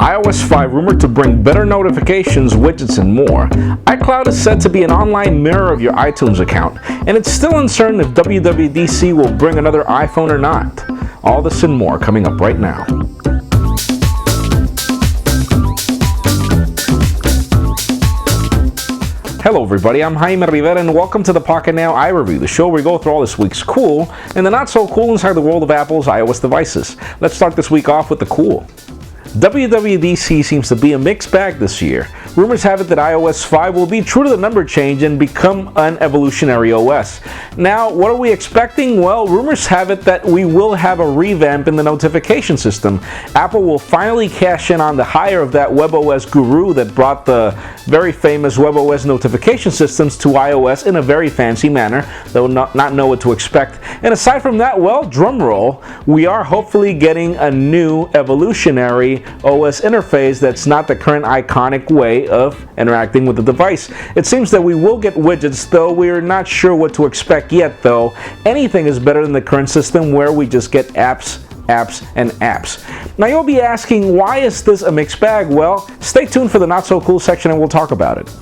iOS 5 rumored to bring better notifications, widgets, and more. iCloud is said to be an online mirror of your iTunes account, and it's still uncertain if WWDC will bring another iPhone or not. All this and more coming up right now. Hello everybody, I'm Jaime Rivera and welcome to the Pocketnow iReview, the show where we go through all this week's cool and the not so cool inside the world of Apple's iOS devices. Let's start this week off with the cool. WWDC seems to be a mixed bag this year. Rumors have it that iOS 5 will be true to the number change and become an evolutionary OS. Now, what are we expecting? Well, rumors have it that we will have a revamp in the notification system. Apple will finally cash in on the hire of that WebOS guru that brought the very famous WebOS notification systems to iOS in a very fancy manner, though not know what to expect. And aside from that, well, drum roll, we are hopefully getting a new evolutionary OS interface that's not the current iconic way of interacting with the device. It seems that we will get widgets, though we're not sure what to expect yet, though. Anything is better than the current system where we just get apps, and apps. Now you'll be asking, why is this a mixed bag? Well, stay tuned for the not so cool section and we'll talk about it.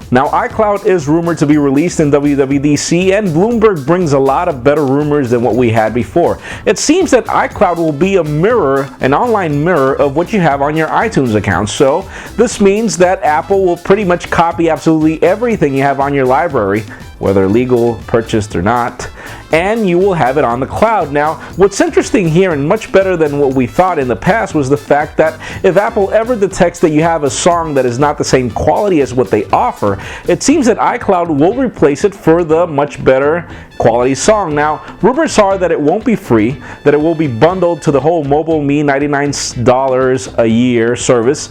Now, iCloud is rumored to be released in WWDC, and Bloomberg brings a lot of better rumors than what we had before. It seems that iCloud will be a mirror, an online mirror of what you have on your iTunes account. So this means that Apple will pretty much copy absolutely everything you have on your library, whether legal, purchased or not, and you will have it on the cloud. Now, what's interesting here and much better than what we thought in the past was the fact that if Apple ever detects that you have a song that is not the same quality as what they offer, it seems that iCloud will replace it for the much better quality song. Now, rumors are that it won't be free, that it will be bundled to the whole Mobile Me $99 a year service,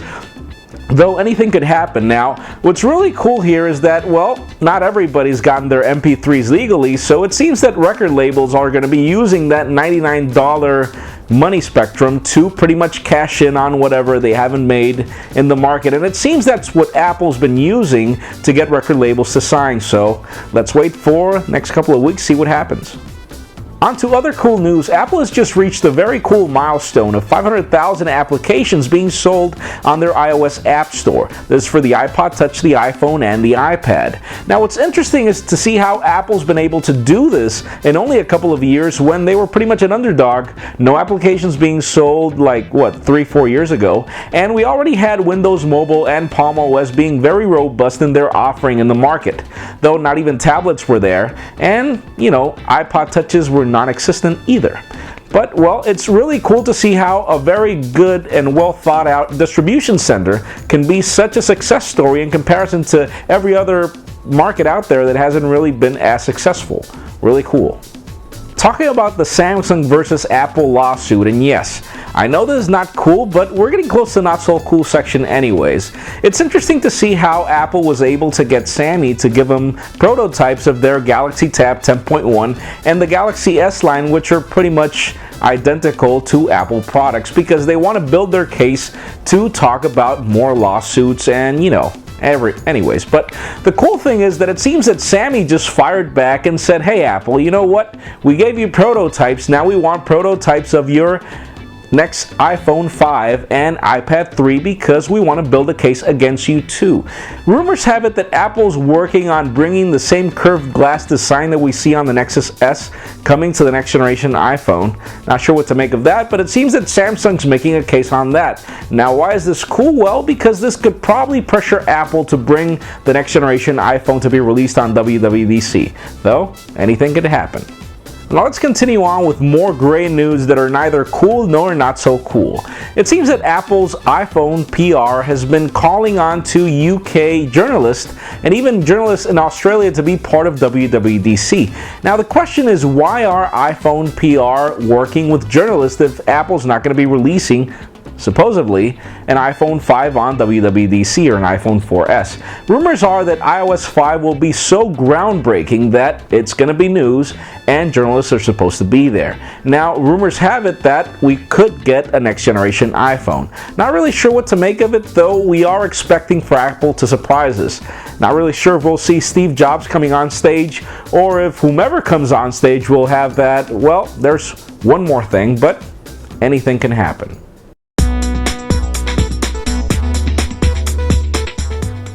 though anything could happen. Now, what's really cool here is that, well, not everybody's gotten their MP3s legally, so it seems that record labels are going to be using that $99 money spectrum to pretty much cash in on whatever they haven't made in the market. And it seems that's what Apple's been using to get record labels to sign. So let's wait for next couple of weeks, see what happens. On to other cool news. Apple has just reached the very cool milestone of 500,000 applications being sold on their iOS App Store. This is for the iPod Touch, the iPhone, and the iPad. Now, what's interesting is to see how Apple's been able to do this in only a couple of years when they were pretty much an underdog. No applications being sold like, what, 3-4 years ago. And we already had Windows Mobile and Palm OS being very robust in their offering in the market. Though not even tablets were there. And, you know, iPod Touches were non-existent either. But, well, it's really cool to see how a very good and well thought out distribution center can be such a success story in comparison to every other market out there that hasn't really been as successful. Really cool. Talking about the Samsung versus Apple lawsuit, and yes, I know this is not cool, but we're getting close to not so cool section anyways. It's interesting to see how Apple was able to get Sammy to give them prototypes of their Galaxy Tab 10.1 and the Galaxy S line, which are pretty much identical to Apple products, because they want to build their case to talk about more lawsuits and, you know, anyways. But the cool thing is that it seems that Sammy just fired back and said, hey Apple, you know what? We gave you prototypes, now we want prototypes of your next iPhone 5 and iPad 3 because we want to build a case against you too. Rumors have it that Apple's working on bringing the same curved glass design that we see on the Nexus S coming to the next generation iPhone. Not sure what to make of that, but it seems that Samsung's making a case on that. Now, why is this cool? Well, because this could probably pressure Apple to bring the next generation iPhone to be released on WWDC. Though, anything could happen. Now let's continue on with more gray news that are neither cool nor not so cool. It seems that Apple's iPhone PR has been calling on to UK journalists and even journalists in Australia to be part of WWDC. Now the question is, why are iPhone PR working with journalists if Apple's not going to be releasing supposedly an iPhone 5 on WWDC or an iPhone 4S. Rumors are that iOS 5 will be so groundbreaking that it's going to be news and journalists are supposed to be there. Now, rumors have it that we could get a next generation iPhone. Not really sure what to make of it, though we are expecting for Apple to surprise us. Not really sure if we'll see Steve Jobs coming on stage or if whomever comes on stage will have that, well, there's one more thing, but anything can happen.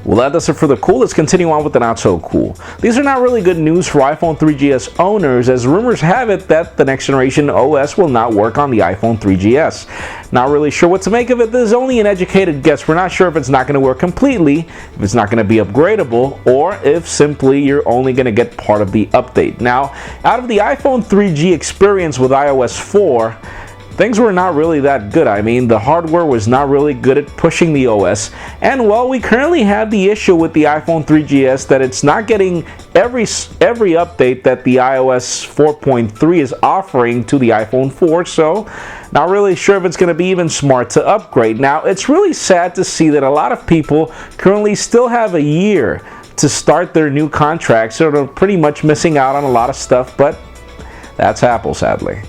Well, that does it for the cool. Let's continue on with the not so cool. These are not really good news for iPhone 3GS owners, as rumors have it that the next generation OS will not work on the iPhone 3GS. Not really sure what to make of it. This is only an educated guess. We're not sure if it's not going to work completely, if it's not going to be upgradable, or if simply you're only going to get part of the update. Now, out of the iPhone 3G experience with iOS 4, things were not really that good. I mean, the hardware was not really good at pushing the OS. And well, we currently have the issue with the iPhone 3GS that it's not getting every update that the iOS 4.3 is offering to the iPhone 4. So, not really sure if it's going to be even smart to upgrade. Now, it's really sad to see that a lot of people currently still have a year to start their new contracts. So they're pretty much missing out on a lot of stuff, but that's Apple, sadly.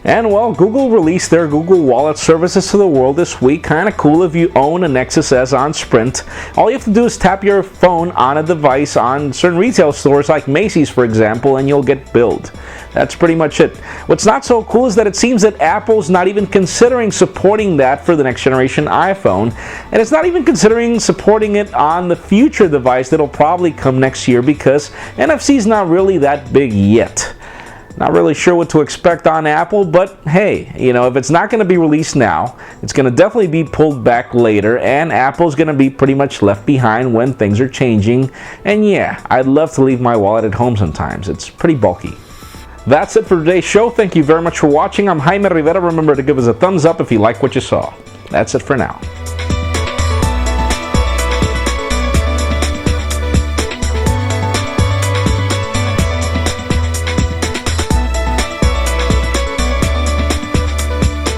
And well, Google released their Google Wallet services to the world this week. Kind of cool if you own a Nexus S on Sprint. All you have to do is tap your phone on a device on certain retail stores like Macy's, for example, and you'll get billed. That's pretty much it. What's not so cool is that it seems that Apple's not even considering supporting that for the next generation iPhone, and it's not even considering supporting it on the future device that'll probably come next year because NFC is not really that big yet. Not really sure what to expect on Apple, but hey, if it's not going to be released now, it's going to definitely be pulled back later, and Apple's going to be pretty much left behind when things are changing. And yeah, I'd love to leave my wallet at home sometimes. It's pretty bulky. That's it for today's show. Thank you very much for watching. I'm Jaime Rivera. Remember to give us a thumbs up if you like what you saw. That's it for now.